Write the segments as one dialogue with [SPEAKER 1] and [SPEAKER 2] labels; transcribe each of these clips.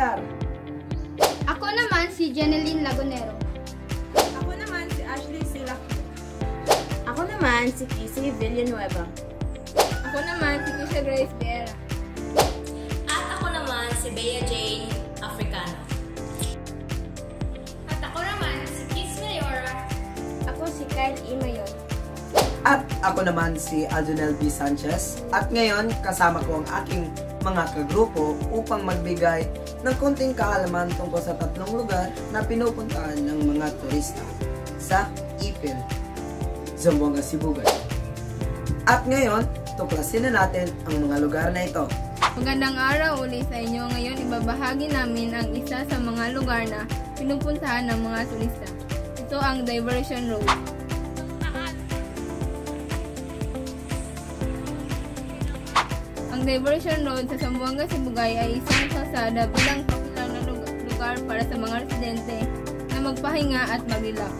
[SPEAKER 1] Aguilar.
[SPEAKER 2] Ako naman si Jeneline Lagunero.
[SPEAKER 3] Ako naman si Ashley Silak.
[SPEAKER 4] Ako naman si Kissy Villanueva.
[SPEAKER 3] Ako naman si Kisha Grace Vera.
[SPEAKER 5] At ako naman si Bea Jane Africano.
[SPEAKER 2] At ako naman si Kiss Mayora.
[SPEAKER 4] Ako si Kyle E. Mayon.
[SPEAKER 1] At ako naman si Adonel B. Sanchez. At ngayon, kasama ko ang aking mga kagrupo upang magbigay ng konting kaalaman tungkol sa 3 lugar na pinupuntahan ng mga turista sa Ipil, Zamboanga, Sibugay. At ngayon, tuklasin na natin ang mga lugar na ito.
[SPEAKER 3] Magandang araw ulit sa inyo. Ngayon, ibabahagi namin ang isa sa mga lugar na pinupuntahan ng mga turista. Ito ang Diversion Road. Ang Diversion Road sa Zamboanga, Sibugay ay isang kalsada bilang popular na lugar para sa mga residente na magpahinga at mag-relax.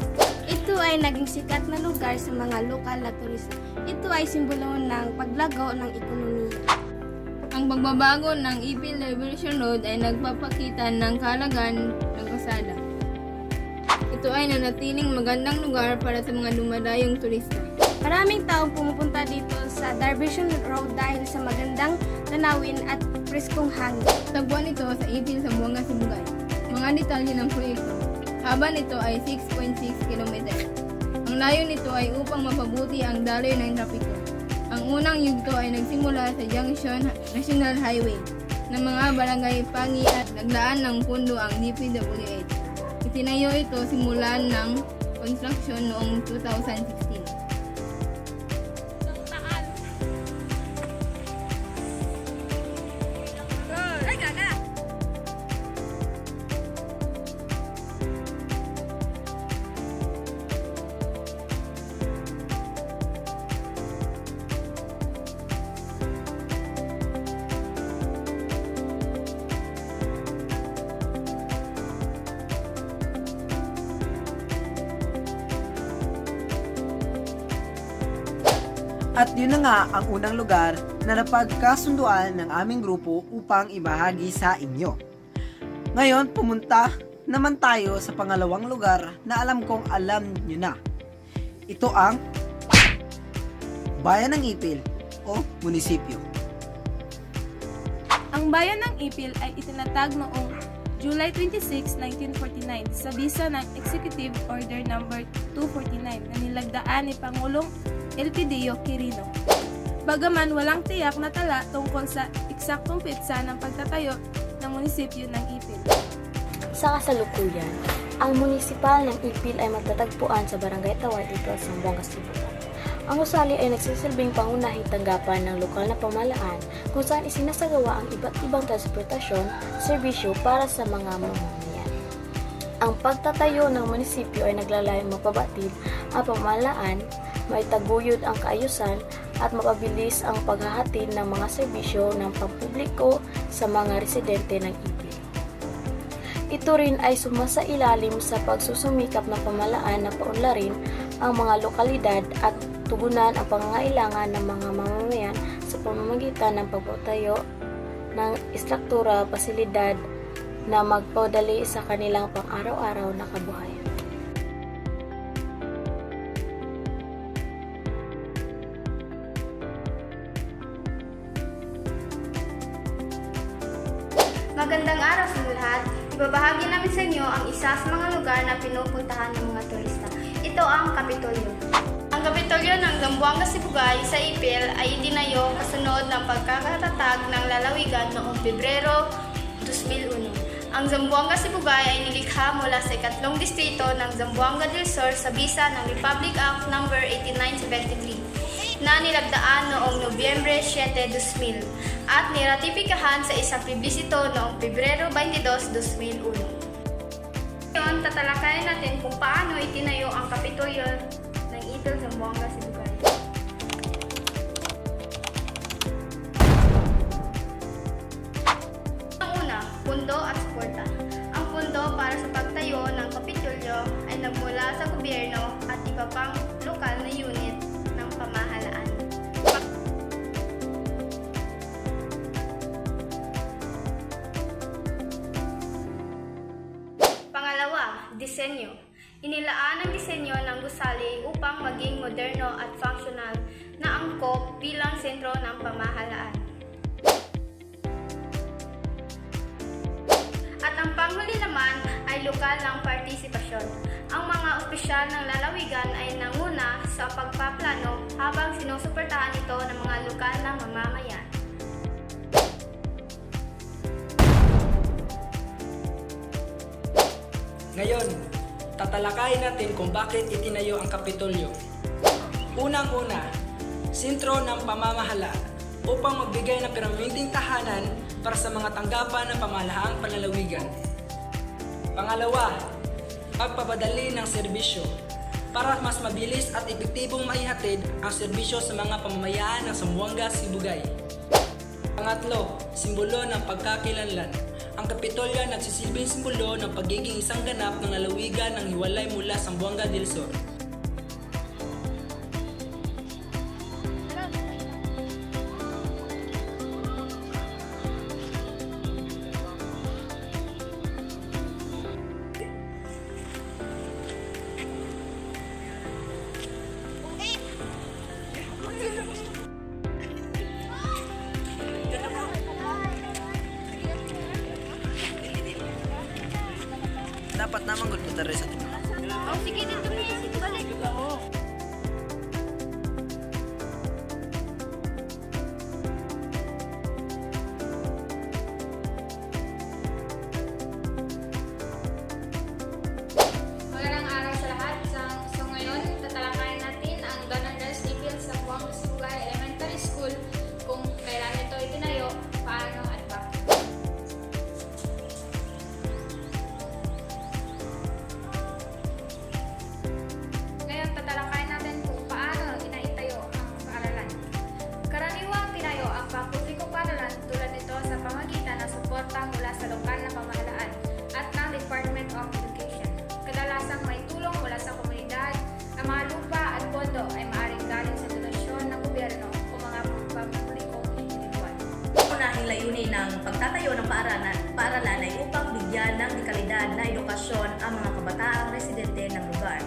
[SPEAKER 4] Ito ay naging sikat na lugar sa mga lokal na turista. Ito ay simbolo ng paglago ng ekonomiya.
[SPEAKER 3] Ang pagbabago ng Ipil Diversion Road ay nagpapakita ng kahalagahan ng kalsada. Ito ay nanatiling magandang lugar para sa mga dumadayong turista.
[SPEAKER 4] Maraming taong pumupunta dito sa Diversion Road dahil sa magandang tanawin at preskong hangin.
[SPEAKER 3] Tagpuan ito sa Ipil, Zamboanga, Sibugay. Mga detalye ng proyekto. Haba nito ay 6.6 km. Ang layo nito ay upang mapabuti ang daloy ng trapiko. Ang unang yugto ay nagsimula sa Junction National Highway ng mga barangay Pangi at naglaan ng pundo ang DPWH. Itinayo ito simulan ng construction noong 2016.
[SPEAKER 1] At yun na nga ang unang lugar na napagkasunduan ng aming grupo upang ibahagi sa inyo. Ngayon, pumunta naman tayo sa pangalawang lugar na alam kong alam nyo na. Ito ang Bayan ng Ipil o Munisipyo.
[SPEAKER 6] Ang Bayan ng Ipil ay itinatag noong July 26, 1949 sa bisa ng Executive Order No. 249 na nilagdaan ni Pangulong Elpidio Quirino. Bagaman walang tiyak na tala tungkol sa eksaktong petsa ng pagtatayo ng munisipyo ng Ipil.
[SPEAKER 5] Sa kasalukuyan, ang munisipal ng Ipil ay matatagpuan sa Barangay Tawad dito sa Zamboanga, Sibugay. Ang gusali ay nagsisilbing pangunahing tanggapan ng lokal na pamahalaan kung saan isinasagawa ang iba't ibang transportasyon, serbisyo para sa mga mamamayan. Ang pagtatayo ng munisipyo ay naglalayong mapabatid ang pamahalaan, maitaguyod ang kaayusan at mapabilis ang paghahatid ng mga serbisyo ng pampubliko sa mga residente ng Ipil. Ito rin ay sumasailalim sa pagsusumikap ng pamahalaan na paunlarin ang mga lokalidad at tugunan ang pangangailangan ng mga mamamayan sa pamamagitan ng pagpapatayo ng istruktura, pasilidad na magpadali sa kanilang pang-araw-araw na kabuhayan.
[SPEAKER 2] Magandang araw sa lahat. Ibabahagi namin sa inyo ang isa sa mga lugar na pinupuntahan ng mga turista. Ito ang Kapitolyo. Ang Kapitolyo ng Zamboanga, Sibugay sa Ipil ay itinayo kasunod ng pagkakatatag ng lalawigan noong Pebrero 2001. Ang Zamboanga, Sibugay ay nilikha mula sa ikatlong distrito ng Zamboanga del Sur sa bisa ng Republic Act No. 8973 na nilagdaan noong Nobyembre 7, 2000 at niratipikahan sa isang plebisito noong Pebrero 22, 2001. Ngayon, tatalakayin natin kung paano itinayo ang Kapitolyo ng Ipil, Zamboanga, Sibugay. Ang una, pundo at suporta. Ang pundo para sa pagtayo ng Kapitolyo ay nagmula sa gobyerno at iba pang lokal na unit ng pamahalaan. disenyo. Inilaan ang disenyo ng gusali upang maging moderno at functional na angkop bilang sentro ng pamahalaan. At ang panghuli naman ay lokal ng partisipasyon. Ang mga opisyal ng lalawigan ay nanguna sa pagpaplano habang sinusuportahan ito ng mga lokal na mamamayan.
[SPEAKER 7] Ngayon, tatalakayin natin kung bakit itinayo ang Kapitolyo. Unang-una, sentro ng pamamahala upang magbigay ng permanenteng tahanan para sa mga tanggapan ng pamahalaang panlalawigan. Pangalawa, pagpapadali ng serbisyo para mas mabilis at epektibong maihatid ang serbisyo sa mga pamamayaan ng Zamboanga, Sibugay. Pangatlo, simbolo ng pagkakilanlan. Ang Kapitolyo ay nagsisilbing simbolo ng pagiging isang ganap ng lalawigan ng hiwalay mula Zamboanga del Sur.
[SPEAKER 1] Dapat naman gulputan rin sa ito.
[SPEAKER 2] Oh, sige dito may balik.
[SPEAKER 3] Magandang araw sa lahat. So ngayon, tatalakayin natin ang Don Andres Ipil sa Zamboanga Sibugay Elementary School, kung kailan ito itinayo, paano at bakit. Ngayon, tatalakayin natin kung paano inaitayo ang paaralan. Karaniwang tinayo ang pampublikong paaralan tulad nito sa pamagitan ng suporta mula sa lokal na pamahalaan at ng Department of Education. Kadalasang may tulong mula sa komunidad. Ang mga lupa at pondo ay maaaring galing sa donasyon ng gobyerno o mga pampublikong individual.
[SPEAKER 8] Unahing layunin ng pagtatayo ng paaralan ay upang bigyan ng dekalidad na edukasyon ang mga kabataang residente ng lugar,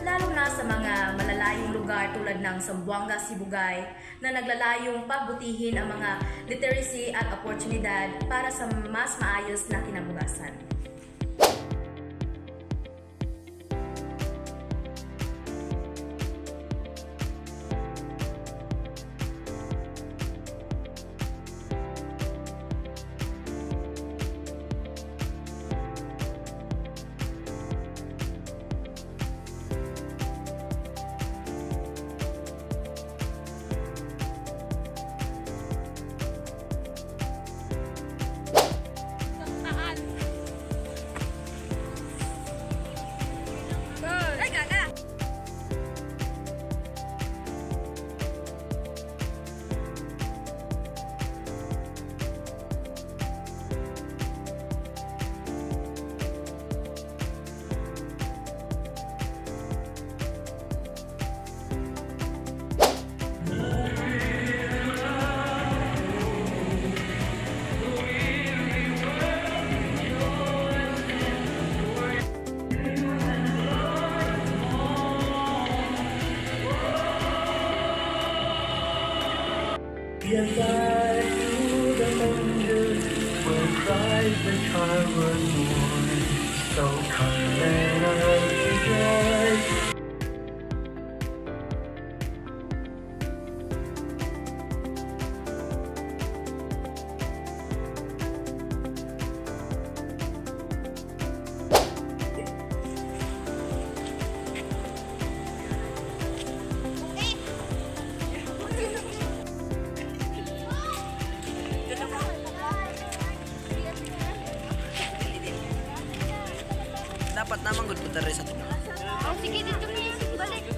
[SPEAKER 8] lalo na sa mga malalayong lugar tulad ng Zamboanga, Sibugay, na naglalayong pagbutihin ang mga literacy at oportunidad para sa mas maayos na kinabukasan.
[SPEAKER 9] Yes, I knew the wonder when Christ the child was born. So come let us rejoice.
[SPEAKER 1] Dapat naman gulputan rin sa ito.
[SPEAKER 2] Oh, sige dito may balik.